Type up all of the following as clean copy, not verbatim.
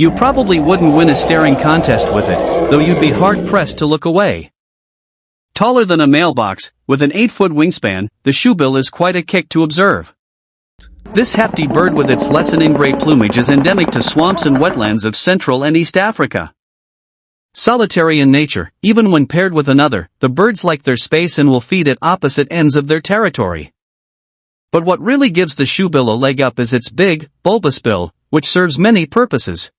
You probably wouldn't win a staring contest with it, though you'd be hard-pressed to look away. Taller than a mailbox, with an 8-foot wingspan, the shoebill is quite a kick to observe. This hefty bird with its lessening gray plumage is endemic to swamps and wetlands of Central and East Africa. Solitary in nature, even when paired with another, the birds like their space and will feed at opposite ends of their territory. But what really gives the shoebill a leg up is its big, bulbous bill, which serves many purposes.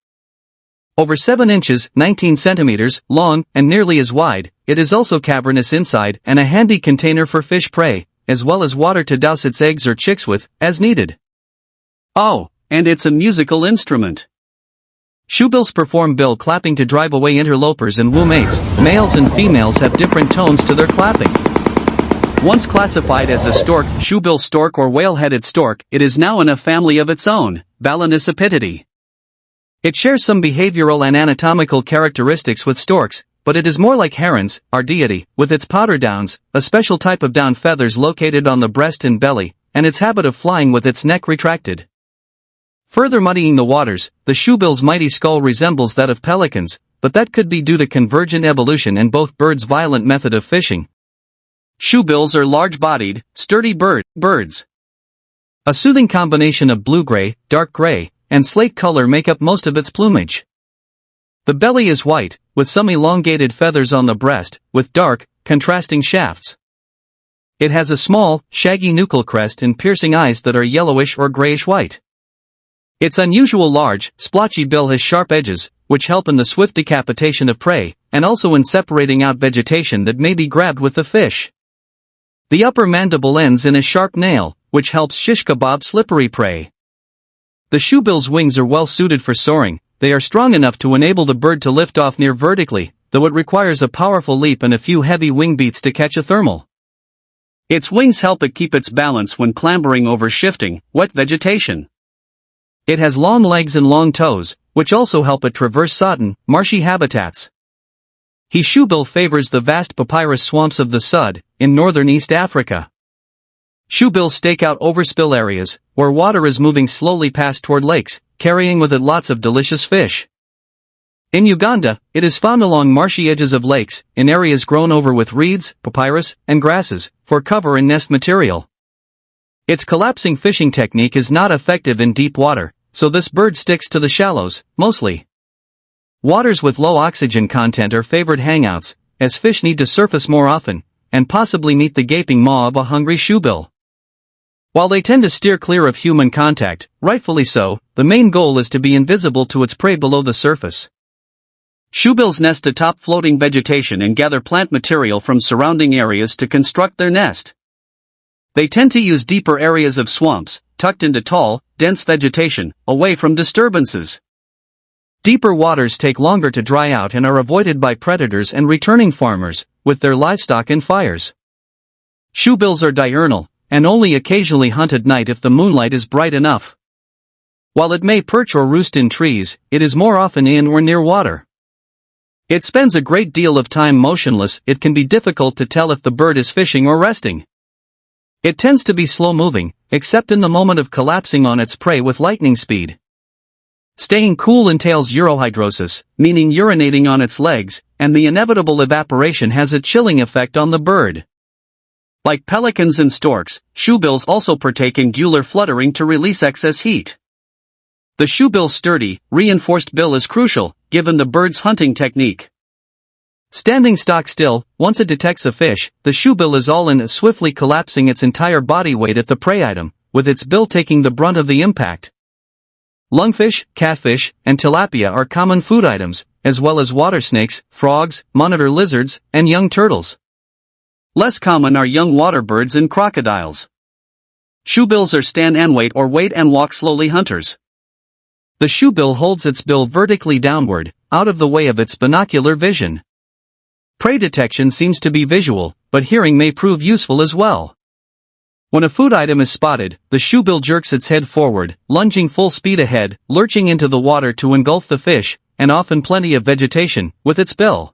Over 7 inches, 19 centimeters, long, and nearly as wide, it is also cavernous inside and a handy container for fish prey, as well as water to douse its eggs or chicks with, as needed. Oh, and it's a musical instrument. Shoebills perform bill clapping to drive away interlopers and woo mates. Males and females have different tones to their clapping. Once classified as a stork, shoebill stork or whale-headed stork, it is now in a family of its own, Balanicepitidae. It shares some behavioral and anatomical characteristics with storks, but it is more like herons, Ardeidae, with its powder downs, a special type of down feathers located on the breast and belly, and its habit of flying with its neck retracted. Further muddying the waters, the shoebill's mighty skull resembles that of pelicans, but that could be due to convergent evolution and both birds' violent method of fishing. Shoebills are large-bodied, sturdy birds. A soothing combination of blue-gray, dark gray, and slate color make up most of its plumage. The belly is white, with some elongated feathers on the breast, with dark, contrasting shafts. It has a small, shaggy nuchal crest and piercing eyes that are yellowish or grayish-white. Its unusual large, splotchy bill has sharp edges, which help in the swift decapitation of prey, and also in separating out vegetation that may be grabbed with the fish. The upper mandible ends in a sharp nail, which helps shish kebab slippery prey. The shoebill's wings are well suited for soaring. They are strong enough to enable the bird to lift off near vertically, though it requires a powerful leap and a few heavy wing beats to catch a thermal. Its wings help it keep its balance when clambering over shifting, wet vegetation. It has long legs and long toes, which also help it traverse sodden, marshy habitats. Shoebill favors the vast papyrus swamps of the Sud, in northern East Africa. Shoebills stake out overspill areas, where water is moving slowly past toward lakes, carrying with it lots of delicious fish. In Uganda, it is found along marshy edges of lakes, in areas grown over with reeds, papyrus, and grasses, for cover and nest material. Its collapsing fishing technique is not effective in deep water, so this bird sticks to the shallows, mostly. Waters with low oxygen content are favored hangouts, as fish need to surface more often, and possibly meet the gaping maw of a hungry shoebill. While they tend to steer clear of human contact, rightfully so, the main goal is to be invisible to its prey below the surface. Shoebills nest atop floating vegetation and gather plant material from surrounding areas to construct their nest. They tend to use deeper areas of swamps, tucked into tall, dense vegetation, away from disturbances. Deeper waters take longer to dry out and are avoided by predators and returning farmers, with their livestock in fires. Shoebills are diurnal, and only occasionally hunt at night if the moonlight is bright enough. While it may perch or roost in trees, it is more often in or near water. It spends a great deal of time motionless. It can be difficult to tell if the bird is fishing or resting. It tends to be slow-moving, except in the moment of collapsing on its prey with lightning speed. Staying cool entails urohydrosis, meaning urinating on its legs, and the inevitable evaporation has a chilling effect on the bird. Like pelicans and storks, shoebills also partake in gular fluttering to release excess heat. The shoebill's sturdy, reinforced bill is crucial, given the bird's hunting technique. Standing stock still, once it detects a fish, the shoebill is all in, swiftly collapsing its entire body weight at the prey item, with its bill taking the brunt of the impact. Lungfish, catfish, and tilapia are common food items, as well as water snakes, frogs, monitor lizards, and young turtles. Less common are young water birds and crocodiles. Shoebills are stand and wait or wait and walk slowly hunters. The shoebill holds its bill vertically downward, out of the way of its binocular vision. Prey detection seems to be visual, but hearing may prove useful as well. When a food item is spotted, the shoebill jerks its head forward, lunging full speed ahead, lurching into the water to engulf the fish, and often plenty of vegetation, with its bill.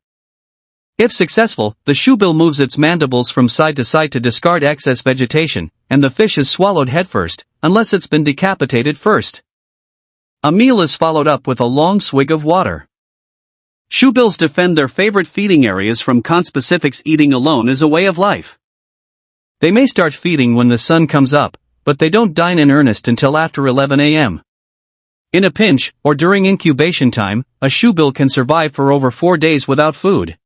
If successful, the shoebill moves its mandibles from side to side to discard excess vegetation, and the fish is swallowed headfirst, unless it's been decapitated first. A meal is followed up with a long swig of water. Shoebills defend their favorite feeding areas from conspecifics. Eating alone is a way of life. They may start feeding when the sun comes up, but they don't dine in earnest until after 11 a.m. In a pinch, or during incubation time, a shoebill can survive for over 4 days without food.